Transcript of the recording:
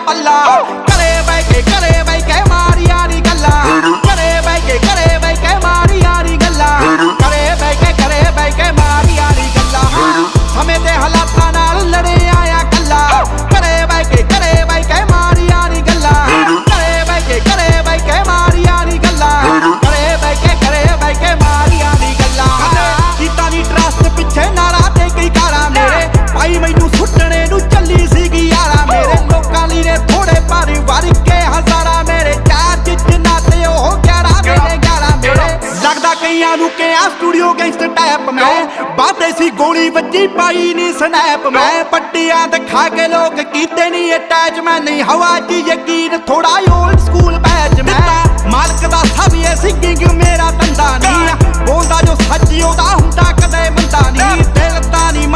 पल्ला घरे बह के मारिया नी गल्ला घरे बह के मारिया नी गल्ला घरे बह के मारिया नी गल्ला समय दे हालातां नाल लड़े आया कल्ला घरे बह के मारिया नी गल्ला घरे बह के मारिया नी गल्ला घरे बह के मारिया नी गल्ला कीता नी ट्रस्ट पिछे नारा ते कई कारा मेरे भाई मैनू सुटने नू चली सीगी यारा मेरे लोकां ली ने थोड़े पारिवारिक के हजारा मेरे चार जिन्ना ते ओह 11 मेरे 11 मेरे लगदा कईयां नू के आ स्टूडियो गैंगस्टर टाइप में बातें सी गोली बज्जी पाई नी स्नैप मैं पट्टियां दिखा के लोग कीते नी अटैच मैं नहीं हवा च यकीन थोड़ा ओल्ड स्कूल बैच मैं मालक दा सब ये सिंगिंग मेरा धंधा नहीं बोलदा जो सच्ची ओदा हुंदा कदे मंदा नहीं दिल दा नहीं